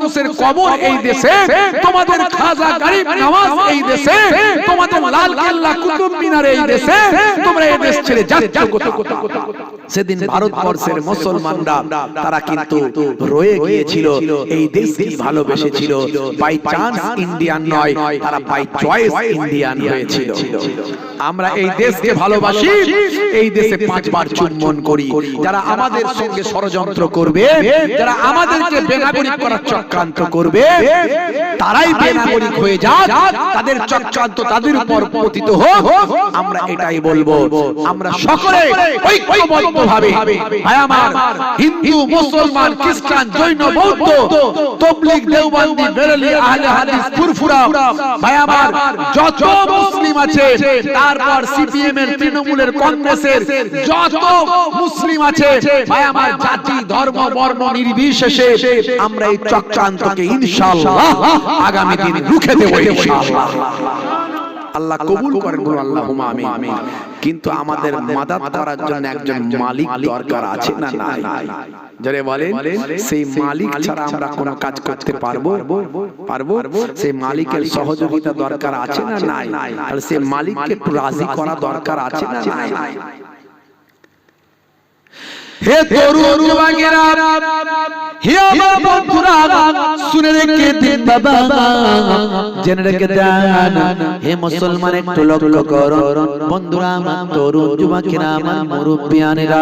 কুদ্দুসের কবর এই দেশে, তোমাদের খাজা গরিব নওয়াজ এই দেশে, তোমাদের লাল কেল্লা কুতুব মিনার এই দেশে, তোমরা এই দেশ ছেড়ে যাচ্ছ কোথায়? সেদিন ভারতবর্ষের মুসলমানরা তারা কিন্তু রয়ে গিয়েছিল, এই দেশকে ভালোবেসেছিল। বাই চান্স ইন্ডিয়ান নয়, তারা বাই চয়েস ইন্ডিয়ান হয়েছিল। আমরা এই দেশকে ভালোবাসি, এই দেশে 5 বার চুম্বন করি। যারা আমাদের সঙ্গে ষড়যন্ত্র করবে, যারা আমাদেরকে বেনাগরিক করার চক্রান্ত করবে, তারাই বেনাগরিক হয়ে যাক, তাদের চক্রান্ত তাদের উপর পতিত হোক। আমরা এটাই বলবো। আমরা সকলে ঐক্যবদ্ধভাবে, ভাই আমার, হিন্দু, মুসলমান, খ্রিস্টান, জৈন, বৌদ্ধ, তবলিগ, দেওবন্দি, বেরেলি, আহলে হাদিস, ফুরফুরা, ভাই আমার, যত মুসলিম আছে, তারপর সিপিএম এর, তৃণমূলের, কংগ্রেসের যত মুসলিম আছে, ভাই আমার, জাতি, ধর্ম, বর্ণ নির্বিশেষে আমরা এই চক্রান্তকে ইনশাআল্লাহ আগামী দিন রুখে দেব ইনশাআল্লাহ। আল্লাহ কবুল করেন, বলুন আল্লাহুম্মা আমিন। কিন্তু আমাদের মাদাদ করার জন্য একজন মালিক দরকার আছে না নাই? যারা বলেন সেই মালিক ছাড়া আমরা কোনো কাজ করতে পারবো? সেই মালিকের সহযোগিতা দরকার আছে না নাই? আর সেই মালিককে একটু রাজি করা দরকার আছে না নাই? হে তরুণ যুবকেরা, হে আমার বন্ধুরা, শুনে রেখে দিন বাবা, জেনে রেখে দেন। হে মুসলমান, একটু লক্ষ্য করুন বন্ধুরা, আমার তরুণ যুবকেরা, আমার মুরব্বিয়ানেরা,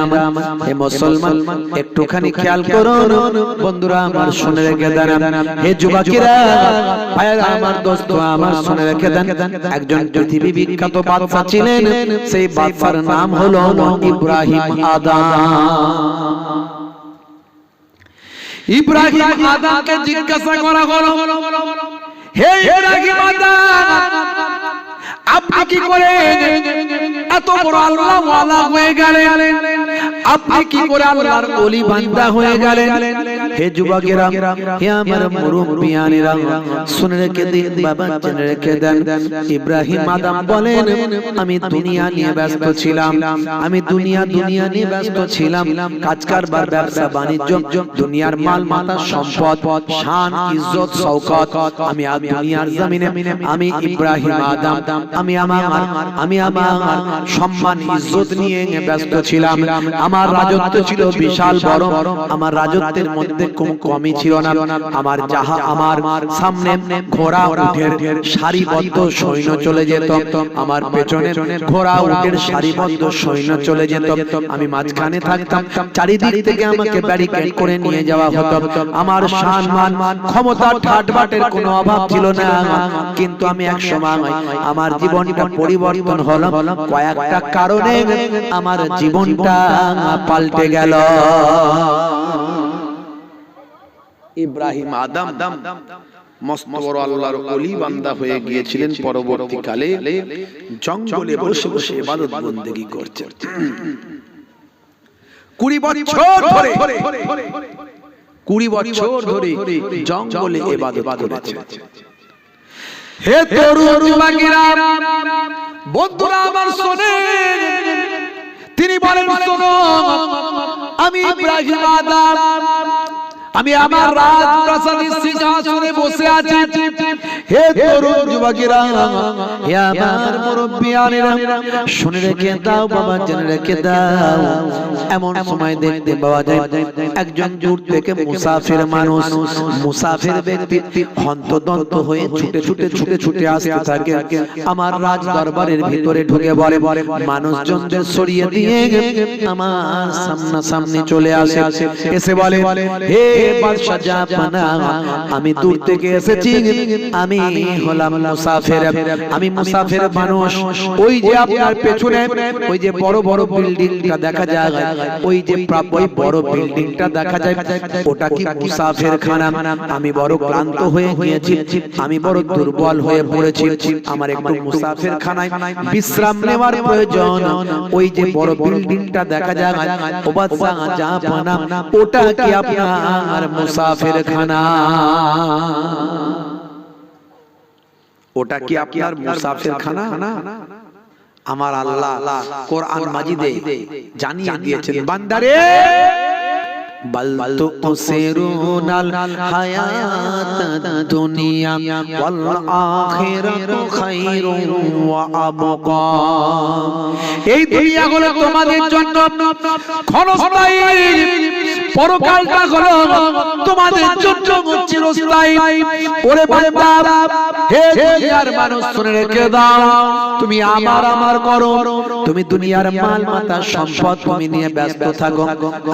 হে মুসলমান একটুখানি খেয়াল করুন বন্ধুরা আমার, শুনে রেখে দেন। হে যুবকেরা, ভাইরা আমার, দোস্ত আমার, শুনে রেখে দেন। একজন পৃথিবী বিখ্যাত বাদশা ছিলেন, সেই বাদশার নাম হলো ইব্রাহিম আদম। ইব্রাহিম আদমকে জিজ্ঞাসা করা হলো, হে ইব্রাহিম আদম, আপনি কি করে এত বড় আল্লাহ ওয়ালা হয়ে গেলেন? আপনি কি করে আল্লাহর ওলি বান্দা হয়ে গেলেন? হে যুবকেরা, হে আমার মুরব্বিয়ানেরা, শুনে রেখে দিন বাবা, জেনে রেখে দেন। ইব্রাহিম আদম বলেন, আমি দুনিয়া নিয়ে ব্যস্ত ছিলাম, আমি দুনিয়া নিয়ে ব্যস্ত ছিলাম, কাজ কারবার, ব্যবসা বাণিজ্য, দুনিয়ার মাল মাতা, সম্পদ, শান, ইজ্জত, শওকত, আমি দুনিয়ার জমিনে আমি ইব্রাহিম আদম আমি আমার সম্মান ইজ্জত নিয়ে ব্যস্ত ছিলাম। আমার রাজত্ব ছিল বিশাল বড়, আমার রাজত্বের মধ্যে কোনো কমই ছিল না। আমার সামনে ঘোড়া উটের সারিবদ্ধ সৈন্য চলে যেত, আমার পেছনে ঘোড়া উটের সারিবদ্ধ সৈন্য চলে যেত, আমি মাঝখানে থাকতাম, চারিদিক থেকে আমাকে ব্যারিকেড করে নিয়ে যাওয়া হতো। আমার সম্মান, ক্ষমতা, ঠাটবাটের কোনো অভাব ছিল না। কিন্তু আমি এক সময় আমার জীবনটা পরিবর্তন হলো, কয়েকটা কারণে আমার জীবনটা পাল্টে গেল। ইব্রাহিম আদম মস্ত বড় আল্লাহর ওলি বান্দা হয়ে গিয়েছিলেন, পরবর্তীকালে জঙ্গলে বসে বসে ইবাদত বন্দেগী করছেন। 20 বছর ধরে জঙ্গলে ইবাদত করেছেন। হে তরুণ যুবকেরা, বন্ধুরা আমার, শুনেন, তিনি বলেন, শোনো, আমি ইব্রাহিম আদম, আমি আমার রাজপ্রাসাদের সিংহাসনে বসে আছি। হে তরুণ যুবকেরা, হে আমার মুরব্বিয়ানেরা, শুনে রেখে দাও বাবা, জেনে রেখে দাও। এমন সময় দেখতে পাওয়া যায় একজন দূর থেকে মুসাফির মানুষ, মুসাফির ব্যক্তি হন্তদন্ত হয়ে ছুটে আসতে থাকে। আমার রাজ দরবারের ভিতরে ঢুকে বলে, মানুষজনদের সরিয়ে দিয়ে আমার সামনে চলে আসে, এসে বলে, হে বাদশা জাহাপানা, আমি দূর থেকে এসেছি, আমি হলাম মুসাফির, আমি মুসাফির মানুষ। ওই যে আপনার পেছনে ওই যে বড় বড় বিল্ডিংটা দেখা যায়, ওই যে ওই বড় বিল্ডিংটা দেখা যায়, ওটা কি মুসাফির খানা? আমি বড় ক্লান্ত হয়ে গিয়েছি, আমি বড় দুর্বল হয়ে পড়েছি, আমার একটু মুসাফির খানায় বিশ্রাম নেওয়ার প্রয়োজন। ওই যে বড় বিল্ডিংটা দেখা যায়, ও বাদশা জাহাপানা, ওটা কি আপনার মুসাফির খানা? ওটা কি আপনার মুসাফির খানা? আমার আল্লাহ কোরআন মাজিদে জানিয়ে দিয়েছেন, বান্দারে बल तुसिरूनल हयातद दुनिया वल आखिरातु खैरुन व अबका। এই দুনিয়াগুলো তোমাদের জন্য ক্ষণস্থায়ী, পরকালটা হলো তোমাদের জন্য চিরস্থায়ী। ওরে বান্দা, হে দুনিয়ার মানুষ শুনে রেখে দাও, তুমি আমার করো, তুমি দুনিয়ার মাল মাতা সম্পদ তুমি নিয়ে ব্যস্ত থাকো,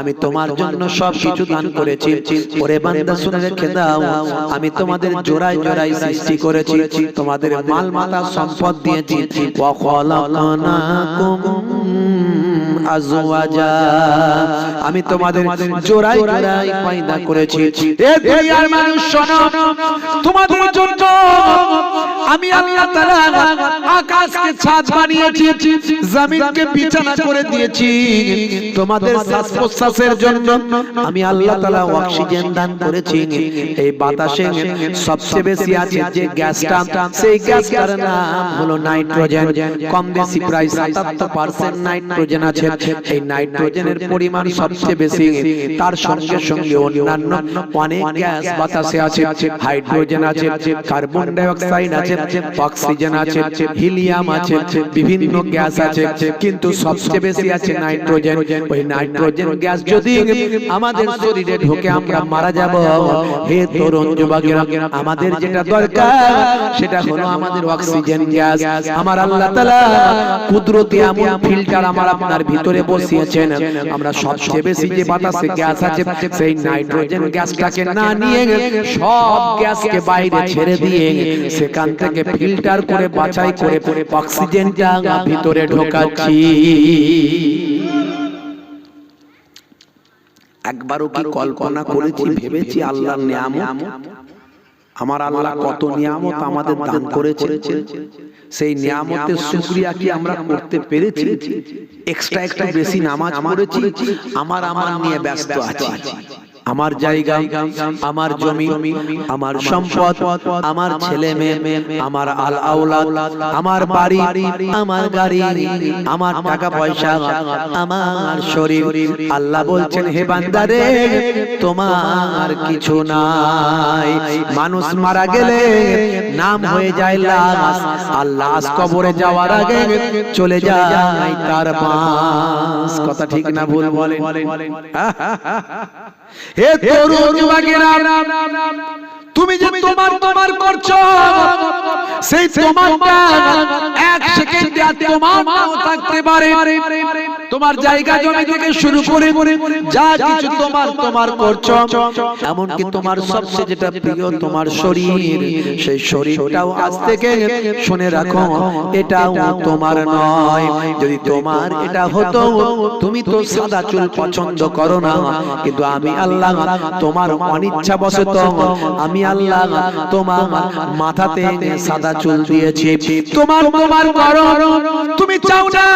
আমি তোমার জন্য সব কিছু দান করেছি। ওরে বান্দা শুনে রেখে দাও, আমি তোমাদের জোড়ায় জোড়ায় সৃষ্টি করেছি, তোমাদের মাল মাতা সম্পদ দিয়েছি। ওয়া খালাকনাকুম আজওয়াজা, আমি তোমাদের জোড়ায় জোড়ায় পয়দা করেছি। এ দুনিয়ার মানুষ শোনো, তোমাদের জন্য আমি আল্লাহ তাআলা আকাশকে ছাদ বানিয়েছি, জমিনকে বিছানা করে দিয়েছি, তোমাদের শ্বাস প্রশ্বাসের জন্য আমি আল্লাহ তাআলা অক্সিজেন দান করেছি। এই বাতাসে সবচেয়ে বেশি আছে যে গ্যাসটা, সেই গ্যাসটার নাম হলো নাইট্রোজেন। কম বেশি প্রায় ৭৭% নাইট্রোজেন আছে। এই নাইট্রোজেনের পরিমাণ সবচেয়ে বেশি, তার সঙ্গে সঙ্গে অন্যান্য অনেক গ্যাস বাতাসে আছে। হাইড্রোজেন আছে, কার্বন ডাই অক্সাইড আছে, অক্সিজেন আছে, হিলিয়াম আছে, বিভিন্ন গ্যাস আছে, কিন্তু সবচেয়ে বেশি আছে নাইট্রোজেন। ওই নাইট্রোজেন গ্যাস যদি আমাদের শরীরে ঢোকে আমরা মারা যাব। হে তরুণ যুবকেরা, আমাদের যেটা দরকার সেটা হলো আমাদের অক্সিজেন গ্যাস। আমার আল্লাহ তাআলা কুদরতি এমন ফিল্টার আমার আপনার ভিতরে বসিয়েছেন, আমরা সবচেয়ে বেশি যে বাতাসে গ্যাস আছে সেই নাইট্রোজেন গ্যাসটাকে না নিয়ে সব গ্যাসকে বাইরে ছেড়ে দিয়ে সেখান থেকে ফিল্টার করে বাছাই করে অক্সিজেনটা ভিতরে ঢোকাচ্ছি। একবারও কি কল্পনা করেছি, ভেবেছি আল্লাহর নিয়ামত? আমার আল্লাহ কত নিয়ামত আমাদের দান করেছে, সেই নিয়ামতের শুকরিয়া কি আমরা করতে পেরেছি? এক্সট্রা একটু বেশি নামাজ পড়েছি, আমার নিয়ে ব্যস্ত আছি। আমার জায়গা, আমার জমি, আমার সম্পদ, আমার ছেলে মেয়ে, আমার আল আওলাদ, আমার বাড়ি, আমার গাড়ি, আমার টাকা পয়সা, আমার শরীর। আল্লাহ বলছেন, হে বান্দারে তোমার কিছু নাই। মানুষ মারা গেলে নাম হয়ে যায় লাশ, আর লাশ কবরে যাওয়ার আগে চলে যায় তার বাস। কথা ঠিক না ভুল বলেন? হে তরুণ যুবকেরা, তুমি যে তোমার করছো, সেই তোমারটা এক সেকেন্ডে তোমার নাও থাকতে পারে। তোমার জায়গা জমি থেকে শুরু করে যা কিছু তোমার করছো, এমনকি তোমার সবচেয়ে যেটা প্রিয় তোমার শরীর, সেই শরীরটাও আজ থেকে শুনে রাখো এটাও তোমার নয়। যদি তোমার এটা হতো, তুমি তো সাদা চুল পছন্দ করো না, কিন্তু আমি আল্লাহ তোমার অনিচ্ছা বশত আমি আল্লাহ তোমার মাথাতে সাদা চুল দিয়েছি। তোমার করো, তুমি চাও না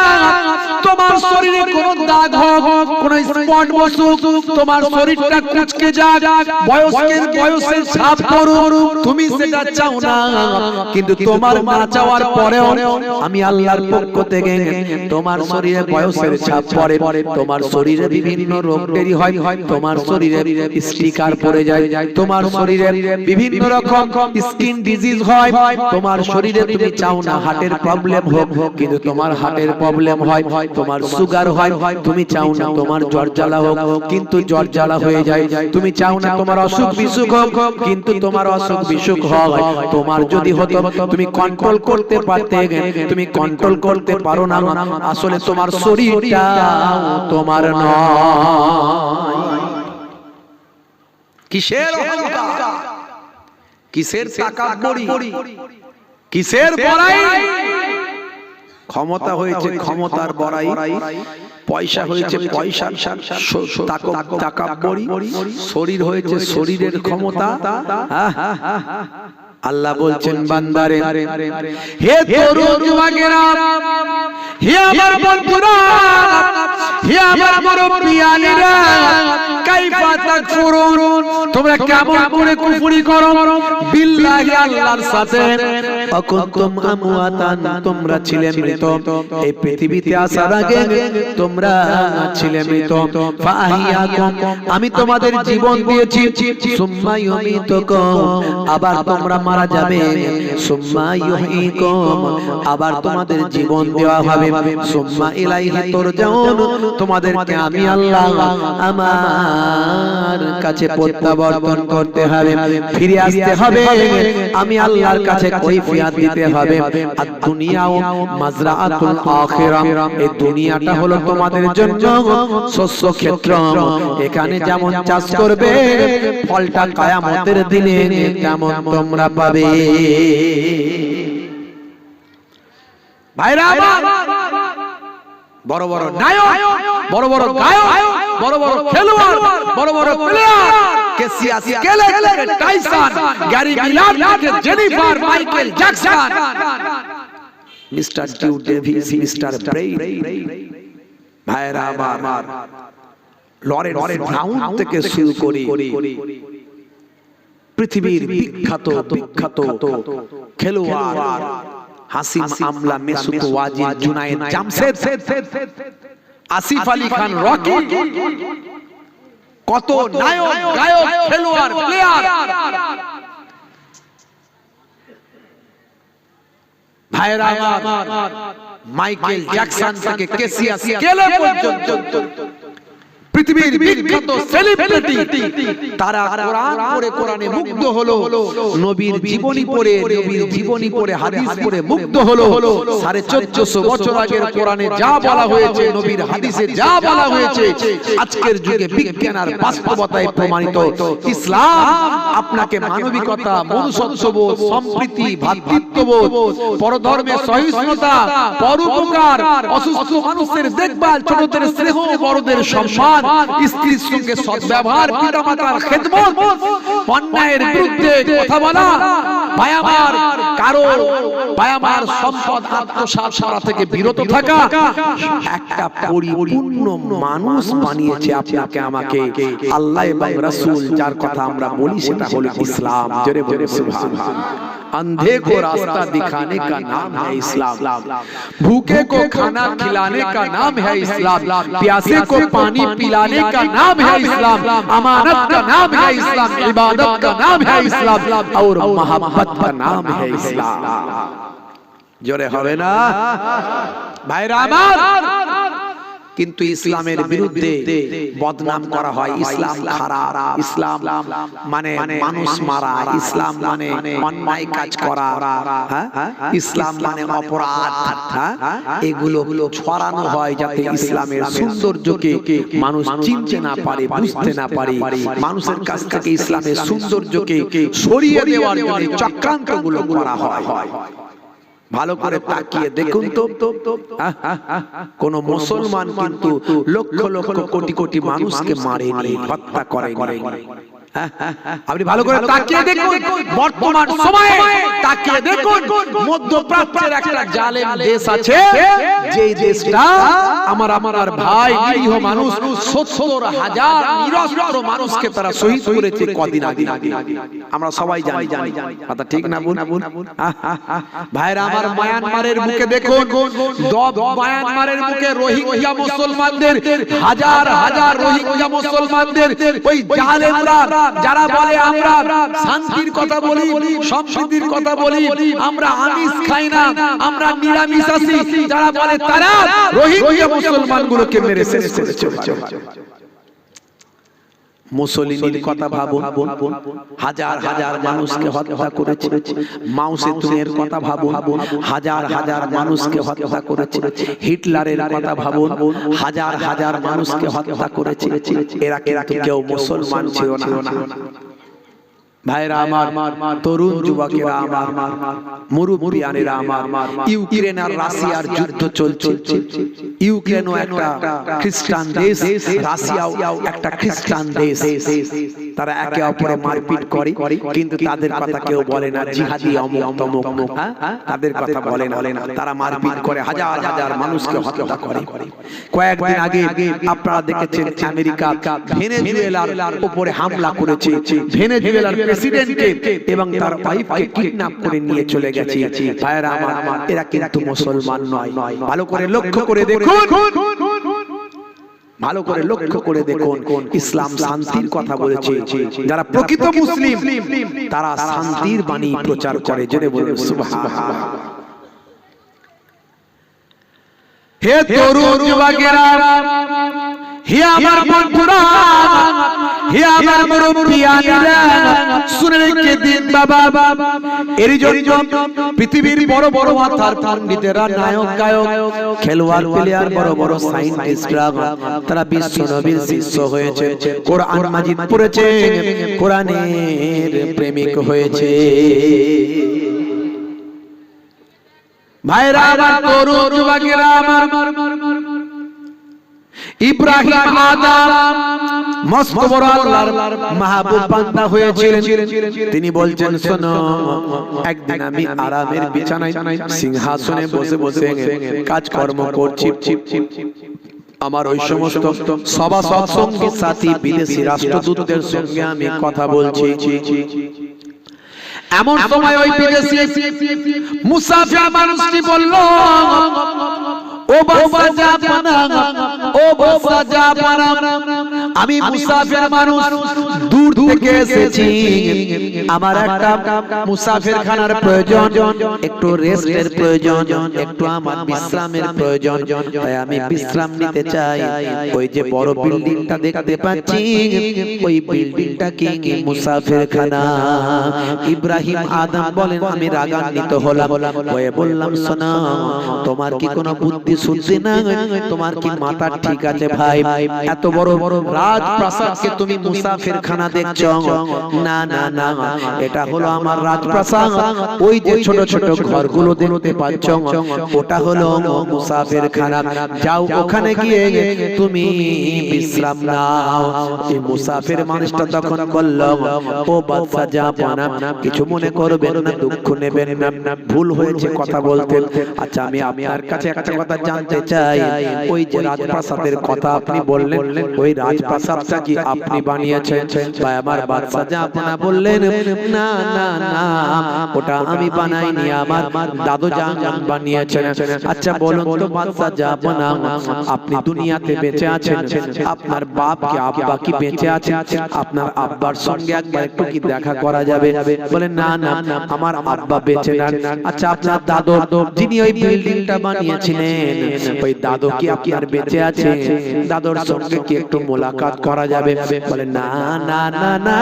তোমার শরীরে কোনো দাগ হোক, কোনো স্পট বসুক, তোমার শরীরটা কুঁচকে যাক, বয়সের ছাপ পড়ুক, তুমি সেটা চাও না। কিন্তু তোমার না চাওয়ার পরেও আমি আল্লাহর পক্ষ থেকে তোমার শরীরে বয়সের ছাপ পড়ে, তোমার শরীরে বিভিন্ন রোগ দেরি হয়, তোমার শরীরে স্টিকার পড়ে যায়, তোমার শরীরে বিভিন্ন রকম স্কিন ডিজিজ হয়, তোমার শরীরে তুমি চাও না হার্টের প্রবলেম হোক, কিন্তু তোমার হার্টের প্রবলেম হয়, তোমার সুগার হয়, তুমি চাও না তোমার জ্বর জ্বালা হোক, কিন্তু জ্বর জ্বালা হয়ে যায়, তুমি চাও না তোমার অসুখ বিসুখ হোক, কিন্তু তোমার অসুখ বিসুখ হয়। তোমার যদি হতো তুমি কন্ট্রোল করতে পারতে, তুমি কন্ট্রোল করতে পারো না। আসলে তোমার শরীরটা তোমার নয়। কিসের অহংকার, কিসের তাকাব্বুরি, কিসের বড়াই? ক্ষমতা হয়েছে ক্ষমতার বড়াই, পয়সা হয়েছে পয়সার তাকাব্বুরি, শরীর হয়েছে শরীরের ক্ষমতা। আল্লাহ বলছেন বান্দারে, হে তরুণ যুবকেরা, হে আমার বন্ধুরা, হে আমার মুরব্বিয়ানেরা, কাইফা তাকফুরুন, তোমরা কেমন করে কুফরি করো? বিল্লাহি আল্লাহর সাথে অকুনতুম আমওয়াতান তোমরা ছিলে মৃত এই পৃথিবীতে আসার আগে তোমরা ছিলে মৃত ফাহিয়াকুম আমি তোমাদের জীবন দিয়েছি সুম্মা ইউমিতুকুম আবার তোমরা মারা যাবে সুম্মা ইউহয়িকুম আবার তোমাদের জীবন দেওয়া হবে সুম্মা ইলাইহি তুরজাউন তোমাদেরকে আমি আল্লাহ আমার কাছে প্রত্যাবর্তন করতে হবে ফিরে আসতে হবে আমি আল্লাহর কাছে কৈফিয়ত দিতে হবে আর দুনিয়াও মাজরাআতুল আখিরাহ এই দুনিয়াটা হলো তোমাদের জন্য শস্য ক্ষেত্র এখানে যেমন চাষ করবে ফলটা কিয়ামতের দিনে তেমন তোমরা পাবে ভাইরা বড় বড় নায়ক বড় বড় গায়ক বড় বড় খেলোয়াড় বড় বড় player Cassius Clay Tyson Gary Miller Jennifer Michael Jackson mister ডিউ ডেভিস মিস্টার ব্রেইন ভাইরা আমার লরেন্স ব্রাউন থেকে শুরু করে পৃথিবীর বিখ্যাত বিখ্যাত খেলোয়াড় হাসিম আমলা মেসুত ওয়াজিদ জুনায়েদ জামশেদ আসিফ আলী খান রকি কত নায়ক গায়ক খেলোয়াড় প্লেয়ার ভাইরা আমার মাইকেল জ্যাকসন থেকে কেসিয়াস কেলে পর্যন্ত পৃথিবীর বিখ্যাত সেলিব্রিটি তারা কোরআন পড়ে কোরআনে মুগ্ধ হলো নবীর জীবনী পড়ে নবীর জীবনী পড়ে হাদিস পড়ে মুগ্ধ হলো 1450 বছর আগের কোরআনে যা বলা হয়েছে নবীর হাদিসে যা বলা হয়েছে আজকের যুগে বিজ্ঞান আর বাস্তবতায় প্রমাণিত ইসলাম আপনাকে মানবিকতা মনুষ্যত্ববোধ সম্প্রীতি ভ্রাতৃত্ববোধ পরধর্মের সহিষ্ণুতা পরোপকার অসুস্থ মানুষের দেখভাল ছোটদের স্নেহ বড়দের সম্মান স্ত্রীর সঙ্গে সদ্ব্যবহার পিতামাতার খেদমত অন্যায়ের বিরুদ্ধে কথা বলা পায়ামার কারো পায়ামার সম্পদ আত্মসাৎ করা থেকে বিরত থাকা একটা পরিপূর্ণ মানুষ বানিয়েছে আপনাকে আমাকে আল্লাহ এবং রাসূল যার কথা আমরা বলি সেটা হলো ইসলাম জোরে বলে সুবহানাল্লাহ अंधे को रास्ता दिखाने का नाम है इस्लाम भूखे को खाना खिलाने का नाम है इस्लाम प्यासे को पानी पिलाने का नाम है इस्लाम अमानत का नाम है इस्लाम इबादत का नाम है इस्लाम और मोहब्बत का नाम है इस्लाम जोरे হবে না ভাইরা আমার কিন্তু ইসলামের বিরুদ্ধে বদনাম করা হয় ইসলাম খারাপ ইসলাম মানে মানুষ মারা ইসলাম মানে অন্যায় কাজ করা ইসলাম মানে অপরাধ এগুলো ছড়ানো হয় যাতে ইসলামের সৌন্দর্যকে মানুষ চিনতে না পারে বুঝতে না পারে মানুষের কাছ থেকে ইসলামের সৌন্দর্যকে সরিয়ে দেওয়ার জন্য চক্রান্তগুলো করা হয় ভালো করে তাকিয়ে দেখুন তো কোন মুসলমান কিন্তু লক্ষ লক্ষ কোটি কোটি মানুষকে মারেনি হত্যা করেনি আপনি ভালো করে তাকিয়ে দেখুন বর্তমান সময়ে তাকিয়ে দেখুন মধ্যপ্রাচ্যের একটা জালেম দেশ আছে যে দেশটা আমার ভাই নিরীহ মানুষ ৭০,০০০ নিরস্ত্র মানুষকে তারা শহীদ করেছে কদিন আগে আমরা সবাই জানি কথা ঠিক না বল ভাইরা আমার মায়ানমারের বুকে দেখুন মায়ানমারের বুকে রোহিঙ্গা মুসলমানদের হাজার হাজার রোহিঙ্গা মুসলমানদের ওই জালেমরা যারা বলে আমরা শান্তির কথা বলি সম্প্রীতির কথা বলি আমরা আমিষ খাই না আমরা নিরামিষ আছি যারা বলে তারা রোহিঙ্গা মুসলমানগুলোকে মেরে শেষ করেছে মুসলিনের কথা ভাবুন হাজার হাজার মানুষকে হত্যা করেছে মাও সেতুংয়ের কথা ভাবুন হাজার হাজার মানুষকে হত্যা করেছে হিটলারের কথা ভাবুন হাজার হাজার মানুষকে হত্যা করেছে এরা কিন্তু কেউ মুসলমান ছিল না ভাইরা আমার তরুণ যুবকেরা আমার মুরব্বিয়ানেরা আমার ইউক্রেন আর রাশিয়ার যুদ্ধ চলছে ইউক্রেনও একটা খ্রিস্টান দেশ রাশিয়াও একটা খ্রিস্টান দেশ তারা একে অপরে মারপিট করে কিন্তু তাদের কথা কেউ বলে না জিহাদি অমুক তমুক তাদের কথা বলে না তারা মারপিট করে হাজার হাজার মানুষকে হত্যা করে কয়েকদিন আগে আপনারা দেখেছেন আমেরিকা ভেনেজুয়েলার উপরে হামলা করেছে ভেনেজুয়েলার প্রেসিডেন্টকে এবং তার ওয়াইফকে কিডন্যাপ করে নিয়ে চলে গেছে। ভাইরা আমার, এরা কিন্তু মুসলমান নয়। ভালো করে লক্ষ্য করে দেখুন, ভালো করে লক্ষ্য করে দেখুন, ইসলাম শান্তির কথা বলেছে। যারা প্রকৃত মুসলিম তারা শান্তির বাণী প্রচার করে। জেনে বলুন সুবহানাল্লাহ। হে তরুণ যুবকেরা, হে আমার বন্ধুরা, হে আমার মুরব্বিয়ানেরা, শুনে রেখে দিন বাবা, এরই জন্য পৃথিবীর বড় বড় মাথার পণ্ডিতেরা, নায়ক গায়ক, খেলোয়াড় প্লেয়ার, বড় বড় সায়েন্টিস্টরা তারা বিশ্ব নবীর শিষ্য হয়েছে, কোরআন মাজিদ পড়েছে, কোরআনের প্রেমিক হয়েছে। ভাইরা আমার, তরুণ যুবকেরা আমার, ইব্রাহিম আদম মস্ত বড় আল্লাহর মাহবুব বান্দা হয়েছিলেন। তিনি বলছেন, শোনো, একদিন আমি আরামের বিছানায় সিংহাসনে বসে বসে কাজকর্ম করছি। আমার ওই সমস্ত সভাসদ সঙ্গী সাথী বিদেশি রাষ্ট্রদূতদের সঙ্গে আমি কথা বলছি। এমন সময় ওই বিদেশি মুসাফির মানুষটি বলল, ও বাবা জাপানা, ও বাবা জাপানা, আমি মুসাফির মানুষ, দূর থেকে এসেছি, আমার একটা মুসাফির খানার প্রয়োজন, একটু রেস্টের প্রয়োজন, একটু আমার বিশ্রামের প্রয়োজন, তাই আমি বিশ্রাম নিতে চাই। ওই যে বড় বিল্ডিংটা দেখতে পাচ্ছি, ওই বিল্ডিংটা কি মুসাফির খানা। ইব্রাহিম আদম বলেন, আমি রাগান্বিত হলাম, হয়ে বললাম, শোনো, তোমার কি কোনো বুদ্ধি শুদ্ধি না? তোমার কি মাথা ঠিক আছে ভাই? এত বড় রাজপ্রাসাদকে তুমি মুসাফির খানা দেখছো? না না না, এটা হলো আমার রাজপ্রাসাদ। ওই যে ছোট ছোট ঘরগুলো দেখতে পাচ্ছ, ওটা হলো মুসাফির খানা। যাও, ওখানে গিয়ে তুমি বিশ্রাম নাও। এই মুসাফির মানুষটা তখন বলল, ও বাদশা জাপানা, কিছু মনে করবেন না, দুঃখ নেবেন না, ভুল হয়েছে কথা বলতে। আচ্ছা, আমি আপনার কাছে একটা কথা জানতে চাই, ওই যে রাজপ্রাসাদের কথা আপনি বললেন, ওই রাজপ্রাসাদটা কি আপনি বানিয়েছেন? ভাই আমার, বাদশা জাপানা বললেন, না না না, ওটা আমি বানাইনি, আমার দাদু জান বানিয়েছেন। আচ্ছা বলুন তো বাদশা জাপানা, আপনি দুনিয়াতে বেঁচে আছেন, আপনার বাপ কি আব্বা কি বেঁচে আছেন? আপনার আব্বার সঙ্গে একবার একটু কি দেখা করা যাবে? বলেন, না না, আমার আব্বা বেঁচে নেন। আচ্ছা, আপনার দাদু যিনি ওই বিল্ডিংটা বানিয়েছিলেন, ওই দাদু কি আপনার বেঁচে আছে? দাদুর সঙ্গে কি একটু মোলাকাত করা যাবে? বলে, না না না না,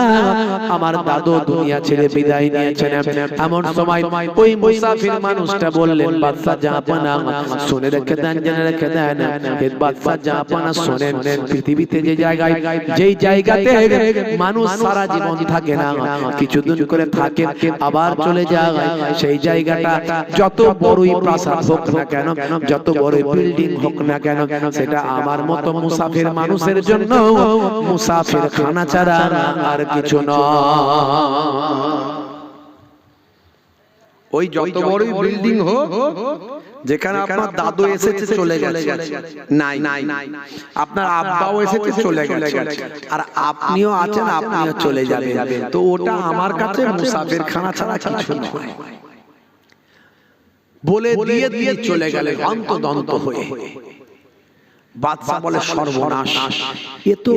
আমার দাদু দুনিয়া ছেড়ে বিদায় নিয়েছেন। এমন সময় ওই মুসাফির মানুষটা বললেন, বাদশা জাপানা, শুনে রেখে দেন, জেনে রেখে দেন, বাদশা জাপানা শোনেন, পৃথিবীতে যে জায়গায়, যেই জায়গাতে মানুষ সারা জীবন থাকে না, কিছুদিন করে থাকে আবার চলে যায়, সেই জায়গাটা যত বড়ই প্রাসাদ হোক না কেন, যত বড় বিল্ডিং হোক না কেন, সেটা আমার মতো মুসাফির মানুষের জন্য মুসাফির খানা ছাড়া আর কিছু নয়। ওই যত বড়ই বিল্ডিং হোক, যেখানে আপনার দাদু এসেছে চলে গেছে, নাই নাই, আপনার আব্বাও এসেছে চলে গেছে, আর আপনিও আছেন, আপনিও চলে যাবেন, তো ওটা আমার কাছে মুসাফির খানা ছাড়া কিছু নয় বলে দিয়ে দিয়ে চলে গেলেন অন্তদন্ত হয়ে। বাদশা বলে, সর্বনাশ, এ তো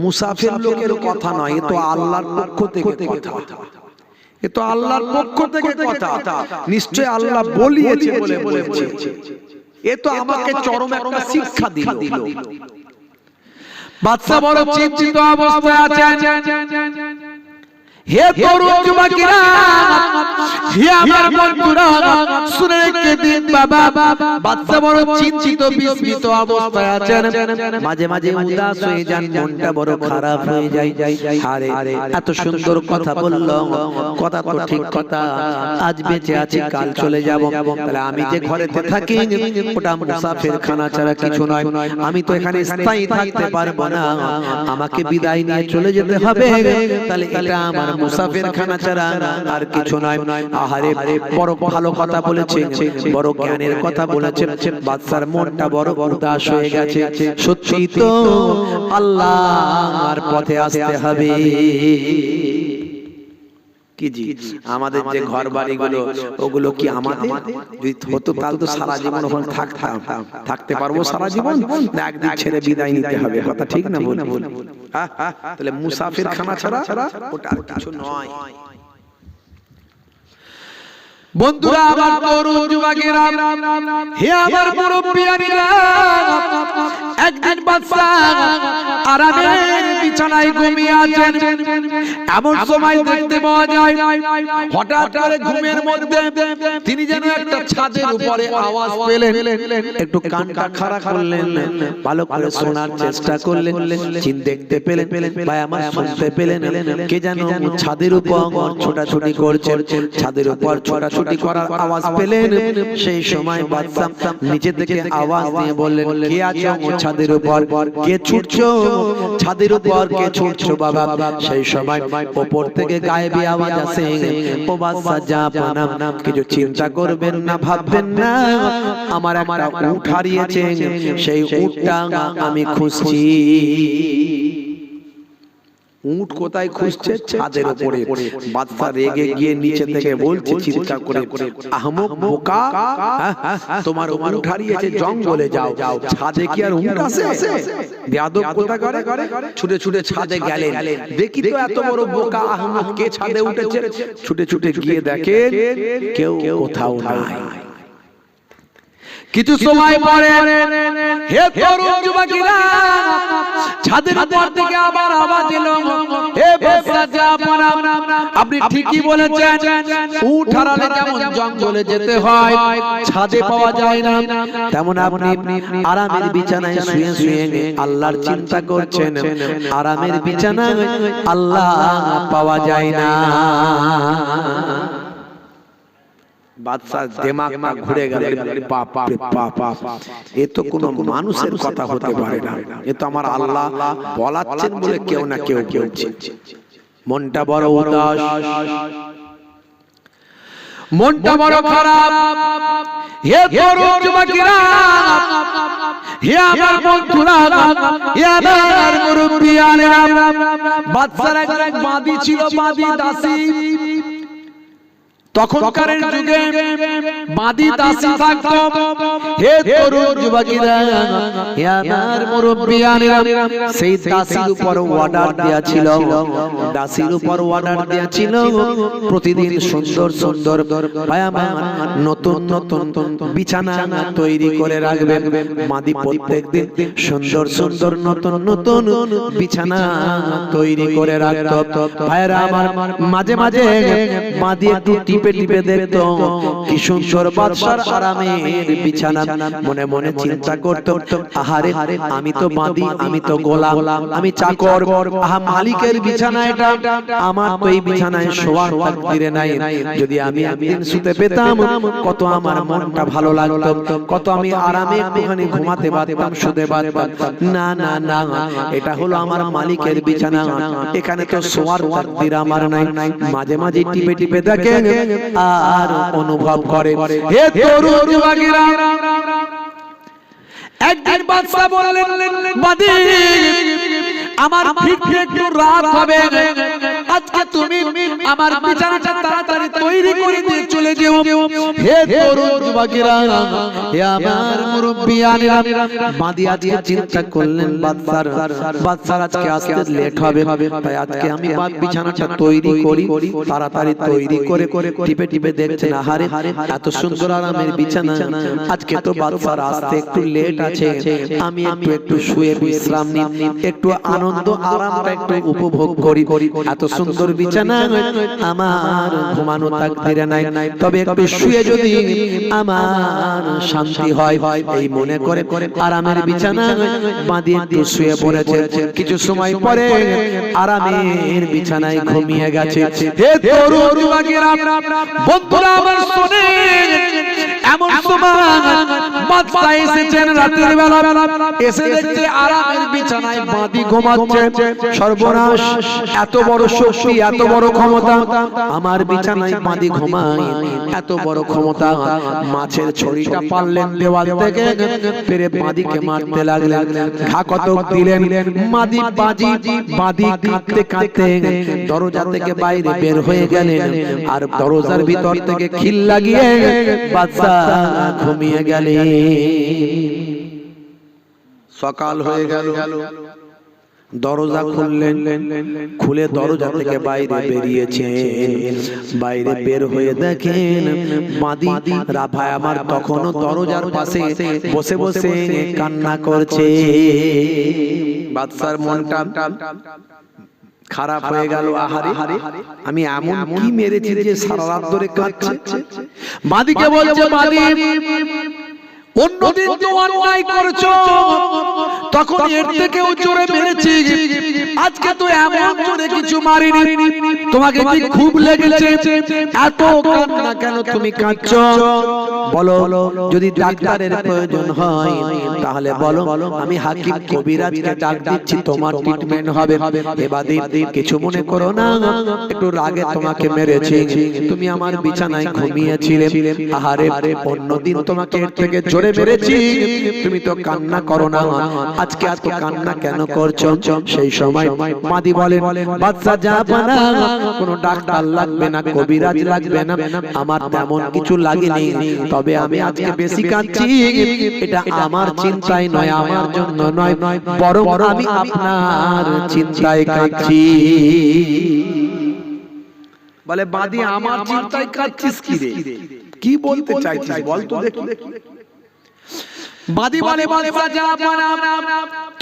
মুসাফির লোকের কথা নয়, এ তো আল্লাহর পক্ষ থেকে কথা, এ তো আল্লাহর পক্ষ থেকে কথা, নিশ্চয় আল্লাহ বলিয়েছে বলে বলেছে, এ তো আমাকে চরম একটা শিক্ষা দিল। বাদশা বড় চিন্তিত অবস্থায় আছেন। হে তরুণ যুবকেরা, হে আমার বন্ধুরা, শুনে রেখে দিন বাবা, বাদশা বড় চিন্তিত বিস্মিত অবস্থায় আছেন। মাঝে মাঝে উদাস হয়ে যান, মনটা বড় খারাপ হয়ে যায়। আরে এত সুন্দর কথা বলল, কথা তো ঠিক কথা, আজ বেঁচে আছি, কাল চলে যাব, তাহলে আমি যে ঘরেতে থাকি ওটা মুসাফির খানা ছাড়া কিছু নয়, আমি তো এখানে স্থায়ী থাকতে পারবো না, আমাকে বিদায় নিয়ে চলে যেতে হবে, তাহলে এটা আমার মুসাফির খানা ছাড়া আর কিছু নয়। আহারে, বড় ভালো কথা বলেছে, বড় জ্ঞানের কথা বলেছে। বাদশার মনটা বড় উদাস হয়ে গেছে। সত্যি তো আল্লাহর পথে আসতে হবে। কি জি আমাদের যে ঘর বাড়িগুলো ওগুলো কি আমাদের যদি হতো তাহলে তো সারা জীবন ওখানে থাকতে পারবো সারা জীবন, না একদিন ছেড়ে বিদায় নিতে হবে, কথা ঠিক না বল? তাহলে মুসাফির খানা ছাড়া ওটা আর কিছু নয়। বন্ধুরা আমার তরুণ যুবকেরা, হে আমার মুরব্বিয়ানিরা, একদিন বাদশা আরামের বিছানায় ঘুমিয়ে আছেন। এমন সময় দেখতে পাওয়া যায় হঠাৎ করে ঘুমের মধ্যে তিনি যেন একটা ছাদের উপরে আওয়াজ পেলেন। একটু কানটা খাড়া করলেন, ভালো করে শোনার চেষ্টা করলেন, দেখতে পেলেন বা আমার শুনতে পেলেন কে যেন ছাদের উপর ছোটাছুটি করছে। ছাদের উপর ছোটাছুটি করার আওয়াজ পেলেন। সেই সময় বাদশা নিচে থেকে আওয়াজ দিয়ে বললেন, কে আছো ছাদের উপর? কে ছুটছো ছাদের উপর? কে ছুটছো বাবা? সেই সময় উপর থেকে গায়েবী আওয়াজ আসে, ও বাদশা জাহাপানা, কিছু চিন্তা করবেন না, ভাববেন না, আমার একটা উট হারিয়েছে, সেই উটটা আমি খুঁজছি। উট কোথায় খুঁজছে? ছাদের উপরে। বাদশা রেগে গিয়ে নিচে থেকে বলছে চিৎকার করে, আহমক বোকা, তোমার উট হারিয়েছে, জঙ্গলে যাও। ছাদে কি আর উট আছে? বেয়াদব কোথাকার। ছুটে ছুটে ছাদে গেলেন, দেখি তো এত বড় বোকা আহমক কে ছাদে উঠেছে। ছুটে ছুটে গিয়ে দেখেন কেউ কোথাও নাই। কিছু সময় পরে হে তরুণ যুবকেরা, ছাদের উপর থেকে আবার আওয়াজ এলো, হে বাদশা জাহাপানা, আপনি ঠিকই বলেছেন, উট হারালে যেমন জঙ্গলে যেতে হয়, ছাদে পাওয়া যায় না, তেমন আপনি আরামের বিছানায় শুয়ে শুয়ে আল্লাহর চিন্তা করছেন। আরামের বিছানায় আল্লাহ পাওয়া যায় না। বাদশার দিমাগটা ঘুরে গেল, বাপ রে বাপ, এ তো কোনো মানুষের কথা হতে পারে না, এ তো আমার আল্লাহ বলাচ্ছেন বলে কেউ না কেউ বলছে। মনটা বড় উদাস, মনটা বড় খারাপ। হে তরুণ যুবকেরা, হে আমার বন্ধুরা, হে আমার মুরব্বিয়ানেরা, বাদশার এক বাদী ছিল, বাদী দাসী। তখনকার যুগে বাদী দাসী থাকতো। হে তরুণ যুবকেরা, হে আমার মুরব্বিয়ানেরা, সেই দাসীর উপর অর্ডার দেয়া ছিল, দাসীর উপর অর্ডার দেয়া ছিল প্রতিদিন সুন্দর সুন্দর নতুন নতুন বিছানা তৈরি করে রাখবেন। মাদি প্রত্যেকদিন সুন্দর সুন্দর নতুন নতুন বিছানা তৈরি করে রাখতো। ভাইরা আমার, মাঝে মাঝে মাদি একটু টিপে টিপে দেখতো কি সুন্দর বাদশার আরামের বিছানা। মনে মনে চিন্তা করতো, আহারে আমি তো বাঁধি, আমি তো গোলাম, আমি চাকর, আহা মালিকের বিছানা এটা, আমার তো এই বিছানায় শোয়ার তাকদীরে নাই। যদি আমি একদিন শুতে পেতাম কত আমার মনটা ভালো লাগতো, কত আমি আরামে একটুখানি ঘুমাতে পারতাম, শুতে পারতাম। না না না, এটা হলো আমার মালিকের বিছানা, এখানে তো শোয়ার তাকদীর আমার নাই। মাঝে মাঝে টিপে টিপে দেখে আর অনুভব করে। হে তরুণ যুবকেরা, একদিন বাদশা বললেন, বাদী আমার ফিরতে একটু রাত হবে, আজকে তুমি আমার বিছানাটা তাড়াতাড়ি তৈরি করে দিয়ে চলে যেও। হে তরুণ যুবকেরা, হে আমার মুরব্বিয়ানেরা, বাদী আজকে চিন্তা করলেন বাদশার আজকে আসতে লেট হবে, তাই আজকে আমি বিছানাটা তৈরি করি। তাড়াতাড়ি তৈরি করে টিপে টিপে দেখছেন, আহারে এত সুন্দর আরামের বিছানা, আজকে তো বাদশার আসতে একটু লেট আছে, আমি একটু শুয়ে বিশ্রাম নিই, একটু আনন্দ আরামটা একটু উপভোগ করি। এত সুন্দর বিছানা আমার ঘুমানো তাকদীরে নাই, তবে একটু শুয়ে যদি আমার শান্তি হয়, এই মনে করে আরামের বিছানা বাঁধি একটু শুয়ে পড়েছে। কিছু সময় পরে আরামের বিছানায় ঘুমিয়ে গেছে। হে তরুণ যুবকেরা, বন্ধুরা আমার শুনে, এমন সময় বাদশা এসেছেন রাতের বেলা, এসে দেখছে আরামের বিছানায় বাঁধি ঘুমাচ্ছে। সর্বনাশ, এত বড় শক্তি, এত বড় ক্ষমতা, আমার বিছানায় বাঁধি ঘুমায়, এত বড় ক্ষমতা। মাছের ছড়িটা পারলেন দেওয়াল থেকে পেরে বাঁধিকে মারতে লাগলেন, ঘাকতক দিলেন। মাদি বাঁধি কাঁদতে কাঁদতে দরজা থেকে বাইরে বের হয়ে গেলেন, আর দরজার ভিতর থেকে খিল লাগিয়ে বাদশা ঘুমিয়ে গেলেন। সকাল হয়ে গেল, দরজা খুললেন, খুলে দরজা থেকে বাইরে বেরিয়েছেন। বাইরে বের হয়ে দেখেন বাঁধি রাভাই আমার তখনও দরজার পাশে বসে বসে কান্না করছে। বাদশার মনটা খারাপ হয়ে গেল। আহারে, আমি এমন কি মেরেছি যে সারা রাত ধরে কাঁদছে। বাঁধিকে বলছে, বাঁধি অন্যদিন তো অন্যায় করছো, তখন এর থেকেও জোরে মেরেছি, আজকে তো এমন জোরে কিছু মারিনি। তোমাকে কি খুব লেগেছে? এত কান্না কেন তুমি কাঁদছো? বলো, যদি ডাক্তারের প্রয়োজন হয় তাহলে বলো, আমি হাকিম কবিরাজকে ডাক দিচ্ছি, তোমার ট্রিটমেন্ট হবে। এবারে কিছু মনে করো না, একটু রাগে তোমাকে মেরেছি, তুমি আমার বিছানায় ঘুমিয়েছিলে। আহারে, অন্যদিন তোমাকে এর থেকে জোরে মেরেছি, তুমি তো কান্না করো না, আজকে এত কান্না কেন করছো? সেই সময় মাদি বলেন, বাদশা জাহাপানা, কোনো ডাক্তার লাগবে না, কবিরাজ লাগবে না, আমার তেমন কিছু লাগেনি, তবে আমি আজকে বেশি কাঁদছি, এটা আমার চিন্তায় নয়, আমার জন্য নয়, বরং আমি আপনার চিন্তায় কাঁদছি। বলে, বাদি আমার চিন্তায় কাঁদছিস কি রে? কি বলতে চাইছিস বল তো দেখি। বাদি বলে, বাদশা জাহাপানা,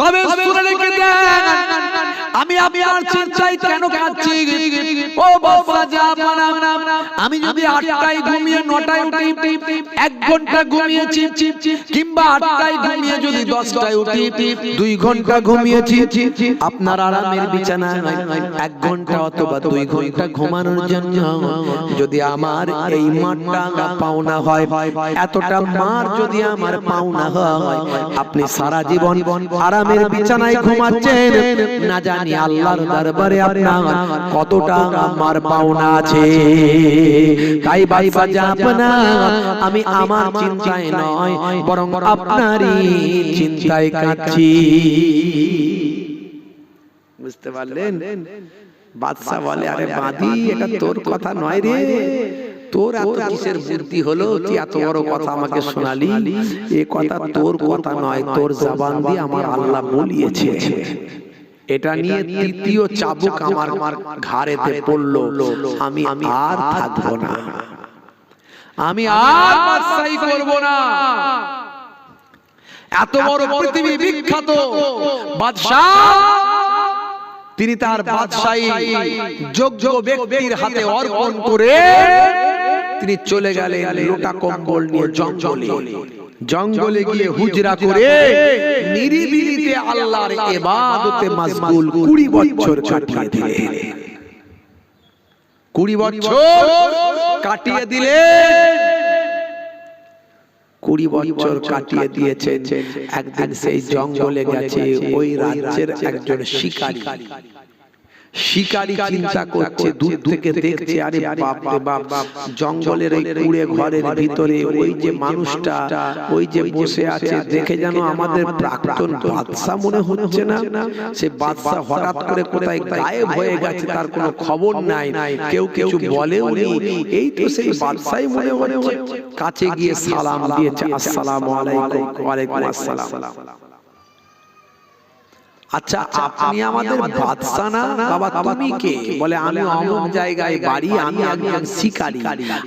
তবে শুনে রেখে দেন, আমি আপনার চিন্তায় কেন কাঁদছি। ও বাদশা জাহাপানা, আমি যদি 8টায় ঘুমিয়ে 9টায় উঠি, 1 ঘন্টা ঘুমিয়েছি, কিংবা 8টায় ঘুমিয়ে যদি 10টায় উঠি, 2 ঘন্টা ঘুমিয়েছি, আপনার আরামের বিছানায় 1 ঘন্টা অথবা 2 ঘন্টা ঘুমানোর জন্য যদি আমার এই মারটা পাওনা হয়, এতটা মার যদি আমার পাওনা হয়, আপনি সারা জীবন আরামের বিছানায় ঘুমাচ্ছেন, না জানি আল্লাহর দরবারে আপনার কতটা আমার পাওনা আছে। তাই বাদশা জাহাপানা, আমি আমার চিন্তায় নয়, বরং আপনারই চিন্তায় কাঁদছি। বুঝতে পারলেন? বাদশা বলে, আরে বাঁধি, এটা তোর কথা নয় রে, তোর এত কিসের বুদ্ধি হলো, তুই এত বড় কথা আমাকে শোনালি? এ কথা তোর কথা নয়, তোর জবান দিয়ে আমার আল্লাহ বলিয়েছে। এটা নিয়ে তৃতীয় চাবুক আমার ঘাড়েতে পড়লো, আমি আর থাকবো না, আমি আর বাদশাহী করব না। এত বড় পৃথিবী বিখ্যাত বাদশাহ, তিনি তার বাদশাহী যোগ্য ব্যক্তির হাতে অর্পণ করে তিনি চলে গেলেন লোটা কম্বল নিয়ে জঙ্গলে গিয়ে হুজরা করে নিরিবিলিতে আল্লাহর ইবাদতে মশগুল 20 বছর কাটিয়ে দিলেন। 20 বছর কাটিয়ে দিলেন। 20 বছর কাটিয়ে দিয়েছেন। একদিন সেই জঙ্গলে গেছে ওই রাজ্যের একজন শিকারী চিন্তা করছে, দূর থেকে দেখছে, আরে বাপ রে বাপ, জঙ্গলের এই কুড়ে ঘরের ভিতরে ওই যে মানুষটা ওই যে বসে আছে, দেখে যেন আমাদের প্রাক্তন বাদশা মনে হচ্ছে না? সে বাদশা হঠাৎ করে কোথায় গায়েব হয়ে গেছে, তার কোনো খবর নাই, কেউ কিছু বলেওনি, এই তো সেই বাদশাই মনে হচ্ছে। কাছে গিয়ে সালাম দিয়েছে, আসসালামু আলাইকুম। ওয়ালাইকুম আসসালাম। আচ্ছা, আপনি আমাদের বাদশা না? বাবা, তুমি কে? বলে, আমি অমুক জায়গায় বাড়ি, আমি একজন শিকারী,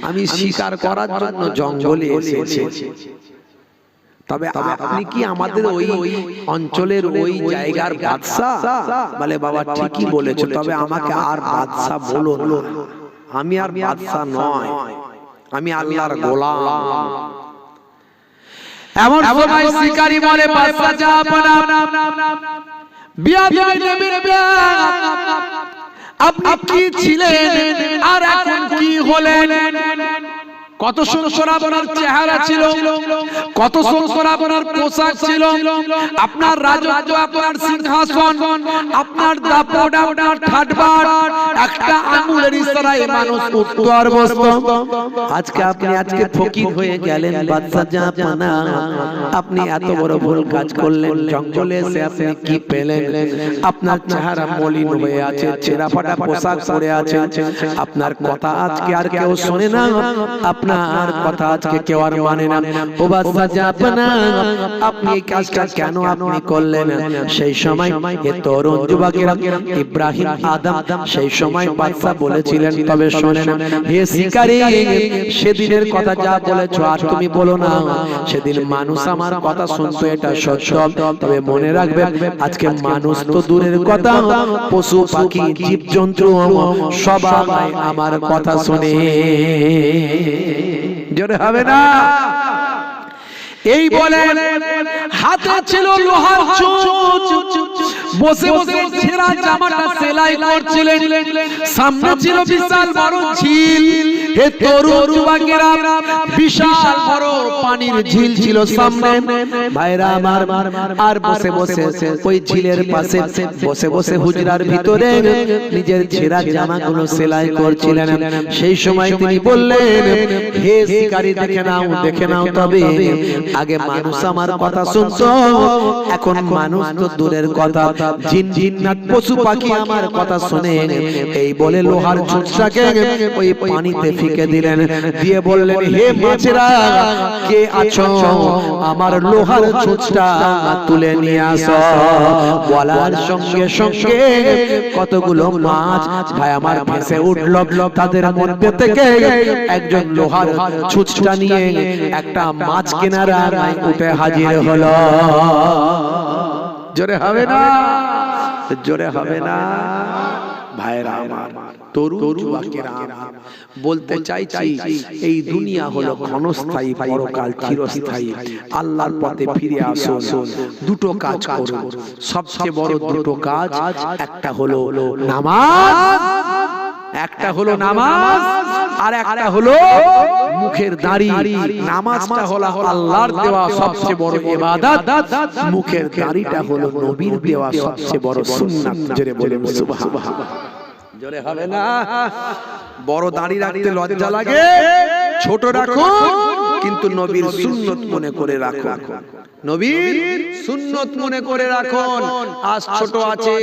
আমি শিকার করার জন্য জঙ্গলে এসেছি। তবে আপনি কি আমাদের ওই অঞ্চলের ওই জায়গার বাদশা? বলে, বাবা ঠিকই বলেছো, তবে আমাকে আর বাদশা বলো না, আমি আর বাদশা নয়, আমি আল্লাহর গোলাম। এমন সময় শিকারী বলে, বাদশা জাহাপানা, আপনি কি ছিলেন আর এখন কি হলেন? কত সুন্দর আপনার চেহারা ছিল, কত সুন্দর আপনার পোশাক ছিল, আপনার রাজত্ব, আপনার সিংহাসন, আপনার দাপট, আপনার ঠাটবাট, একটা আঙুলের ইশারায় মানুষ উঠতো আর বসতো। আজকে আপনি ফকির হয়ে গেলেন, বাদশা জাহাপানা, আপনি এত বড় ভুল কাজ করলেন। জঙ্গলে এসে আপনি কি পেলেন? আপনার চেহারা মলিন হয়ে আছে, ছেঁড়া ফাটা পোশাক পরে আছে, আপনার কথা আজকে আর কেউ শোনে না, আপনার কথা আজকে কেউ আর মানে না। ও বাদশা জাহাপানা, আপনি এই কাজটা কেন আপনি করলেন? সেই সময় এই তরুণ যুবকেরা ইব্রাহিম আদম সেই সময় বাদশা বলেছিলেন, তবে শোনেন হে শিকারী, সেদিনের কথা যা বলেছো আর তুমি বলো না, সেদিন মানুষ আমার কথা শুনতো, এটা সত্য। তবে মনে রাখবে, আজকে মানুষ তো দূরের কথা, পশু পাখি জীবজন্তু সবাই আমার কথা শুনে। জোরে হবে না? এই বলে হাতে ছিল লোহার ছুঁচ, বসে বসে ছেঁড়া জামাটা সেলাই করছিলেন। সামনে ছিল বিশাল বড় ঝিল, হে তরুণ যুবকেরা, বিশাল বড় পানির ঝিল ছিল সামনে। ভাইরা আমার, আর বসে বসে ওই ঝিলের পাশে বসে বসে হুজরার ভিতরে নিজের ছেঁড়া জামাগুলো সেলাই করছিলেন। সেই সময় তিনি বললেন, হে শিকারী, দেখে নাও তবে আগে মানুষ আমার কথা শুনতো, এখন মানুষ তো দূরের কথা, জিন জিন্নাত পশু পাখি আমার কথা শুনে। এই বলে লোহার ছুঁচটাকে ওই পানিতে ফিকে দিলেন, দিয়ে বললেন, হে মাছেরা, কে আছো, আমার লোহার ছুঁচটা তুলে নিয়ে আসো। বলার সঙ্গে সঙ্গে কতগুলো মাছ ভাই আমার ভেসে উঠল। তাদের মধ্যে থেকে একজন লোহার ছুঁচটা নিয়ে একটা মাছ কিনারা উঠে হাজির হলো। জোরে হবে না? জোরে হবে না? ভাইরা আমার, তরুণ যুবকেরা, বলতে চাইছি এই দুনিয়া হলো ক্ষণস্থায়ী, পরকাল চিরস্থায়ী। আল্লাহর পথে ফিরে আসুন, দুটো কাজ করুন, সবচেয়ে বড় দুটো কাজ, একটা হলো নামাজ, একটা হলো নামাজ, আর একটা হলো মুখের দাড়ি। নামাজটা হলো আল্লাহর দেওয়া সবচেয়ে বড় ইবাদত, মুখের দাড়িটা হলো নবীর দেওয়া সবচেয়ে বড় সুন্নাত। জোরে বলেন সুবহানাল্লাহ। জোরে হবে না? বড় দাড়ি রাখতে লজ্জা লাগে, ছোট রাখুন, কিন্তু নবীর সুন্নত মনে করে রাখুন, নবীর সুন্নত মনে করে রাখুন। আজ ছোট আছে,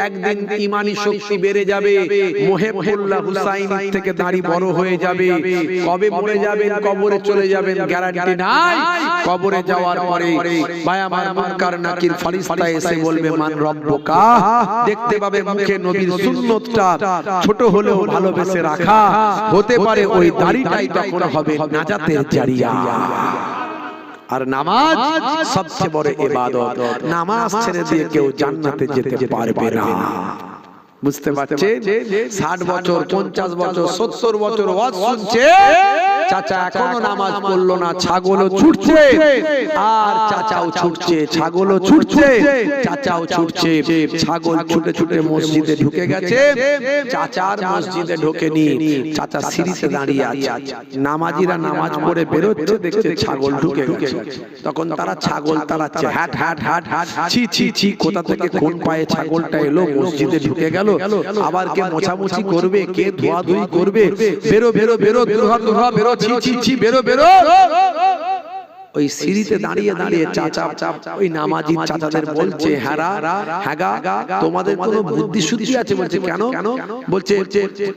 একদিন ঈমানি শক্তি বেড়ে যাবে, মুহিবুল্লাহ হুসাইনি থেকে দাড়ি বড় হয়ে যাবে। কবে মরে যাবেন, কবরে চলে যাবেন, গ্যারান্টি নাই। কবরে যাওয়ার পরে ভাই আমার মুনকার নাকির ফেরেশতা এসে বলবে, মান রব্বুকা, দেখতে পাবে মুখে নবীর সুন্নতটা ছোট হলেও ভালোবেসে রাখা, হতে পারে ওই দাড়িটাই তখন হবে নাজাতের জারিয়া। আর নামাজ সবচেয়ে বড় ইবাদত, নামাজ ছেড়ে দিয়ে কেউ জান্নাতে যেতে পারবে না। বুঝতে পারছেন? 60 বছর, 50 বছর, 70 বছর ওয়াজ শুনছে, চাচা এখনো নামাজ পড়লো না, ছাগলও ছুটছে, আর চাচাও ছুটছে, ছাগলও ছুটছে, চাচাও ছুটছে। ছাগল ছুটে ছুটে মসজিদে ঢুকে গেছে, চাচার মসজিদে ঢোকেনি, চাচা সিঁড়িতে দাঁড়িয়ে আছে। নামাজিরা নামাজ পড়ে বেরোচ্ছে, দেখছে ছাগল ঢুকে গেছে। তখন তারা ছাগল তাড়াচ্ছে, হ্যাট হ্যাট হ্যাট হ্যাট, ছি ছি ছি, কোথা থেকে কোন পায়ে ছাগলটা এলো, মসজিদে ঢুকে গেল, আবার কে মোছামুছি করবে, কে ধোয়াধুয়ি করবে, বেরো বেরো বেরো, দুহা দুহা বেরো, ছি ছি ছি, বেরো বেরো। ওই সিঁড়িতে দাঁড়িয়ে দাঁড়িয়ে চাচা ওই নামাজি চাচাদের বলছে, হ্যাগা তোমাদের কোনো বুদ্ধি শুদ্ধি আছে? বলছে কেন? বলছে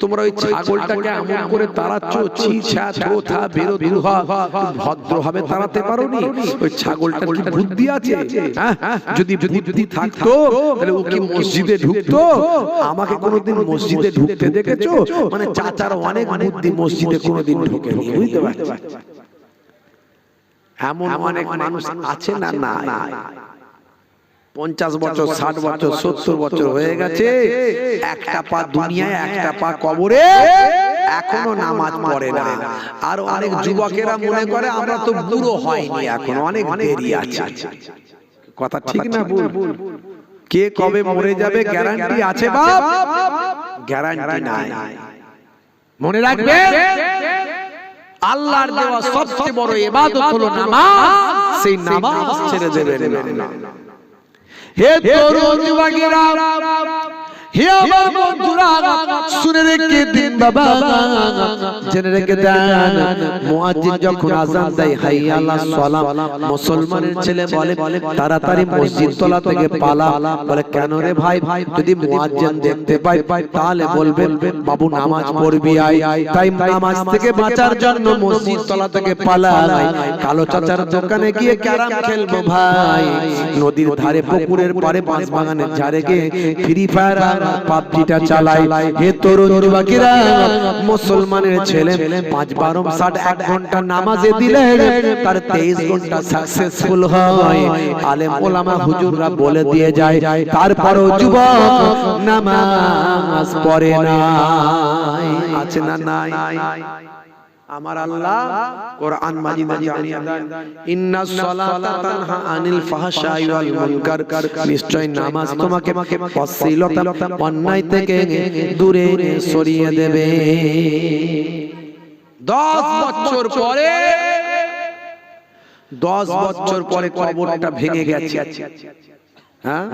তোমরা ওই ছাগলটাকে এমন করে তাড়াচ্ছ, ছি ছা থো থা বেরো দুহা, ভদ্রভাবে তাড়াতে পারোনি? ওই ছাগলটার কি বুদ্ধি আছে? যদি বুদ্ধি থাকতো তাহলে ও কি মসজিদে ঢুকতো? আমাকে কোনোদিন মসজিদে ঢুকতে দেখেছো? মানে চাচার অনেক বুদ্ধি, মসজিদে কোনোদিন ঢোকেনি। বুঝতে পারছো? এমন অনেক মানুষ আছে না? না, 50 বছর, 60 বছর, 70 বছর হয়ে গেছে, একটা পা দুনিয়ায়, একটা পা কবরে, এখনো নামাজ পড়ে না। আর অনেক যুবকেরা মনে করে আমরা তো বুড়ো হয়নি, এখনো অনেক দেরি আছে। কথা ঠিক না ভুল? কে কবে মরে যাবে গ্যারান্টি আছে বাপ? গ্যারান্টি নাই। মনে রাখবে, আল্লাহর দেওয়া সবচেয়ে বড় ইবাদত হলো নামাজ, সেই নামাজ ছেড়ে দেবেন না। হে তরুণ যুবকেরা, হে আমার বন্ধুরা, শুনে রেখে দিন বাবা, জেনে রেখে দেন, মুয়াজ্জিন যখন আযান দেয় হাইয়া আলাস সালাম, মুসলমানের ছেলে বলে তাড়াতাড়ি মসজিদ তলা থেকে পালা। বলে কেন রে ভাই? যদি মুয়াজ্জিন দেখতে পাই তাহলে বলবেন বাবু নামাজ পড়বি আয়। তাই নামাজ থেকে বাঁচার জন্য মসজিদ তলা থেকে পালাই। কালো চাচার দোকানে গিয়ে ক্যারাম খেলবো ভাই, নদীর ধারে পুকুরের পাড়ে বাঁশ বাগানের ধারে গিয়ে ফ্রি ফায়ার পাবজিটা চালাই। হে তরুণ যুবকেরা, মুসলমানের ছেলে 5-12-60 ঘন্টা নামাজে দিলে তার 23 ঘন্টা সাকসেসফুল হয়। আলেম ওলামা হুজুররা বলে দিয়ে যায়, তারপরও যুবক নামাজ পড়ে না। আছে না নাই? আমার আল্লাহ কোরআন মাজিদে জানিয়ে দেন, ইন্নাস সালাতা তানহা আনিল ফাহশাই ওয়াল মুনকার, নিশ্চয় নামাজ তোমাকে অশ্লীলতা অন্যায় থেকে দূরে সরিয়ে দেবে। 10 বছর পরে 10 বছর পরে কবরটা ভেঙে গেছে। হ্যাঁ,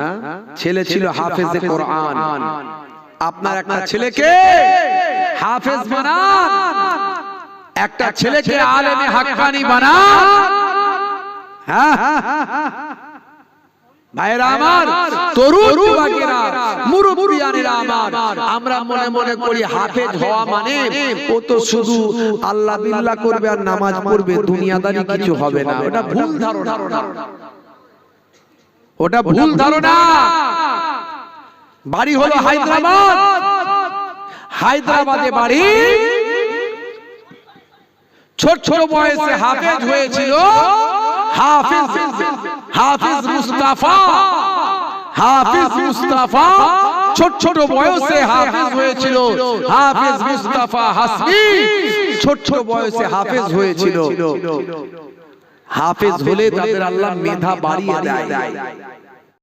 ছেলে ছিল হাফেজে কোরআন। আপনার একটা ছেলেকে হাফেজ বানান, একটা ছেলেকে আলেমে হাক্কানি বানান। হ্যাঁ ভাইরা আমার, তরুণ যুবকেরা, মুরব্বিয়ানেরা আমার, আমরা মনে মনে করি হাফেজ হওয়া মানে ও তো শুধু আল্লাহ বিল্লাহ করবে আর নামাজ পড়বে, দুনিয়াদারি কিছু হবে না। ওটা ভুল ধারণা, ওটা ভুল ধারণা। বাড়ি হলো হায়দ্রাবাদ, হায়দ্রাবাদে বাড়ি। ছোট ছোট বয়সে হাফেজ হয়েছিল হাফিজ মুস্তাফা। হাফিজ মুস্তাফা ছোট ছোট বয়সে হাফেজ হয়েছিল। হাফিজ মুস্তাফা হাসমি ছোট ছোট বয়সে হাফেজ হয়েছিল। হাফেজ হলে তাদের আল্লাহ মেধা বাড়িয়ে দেয়।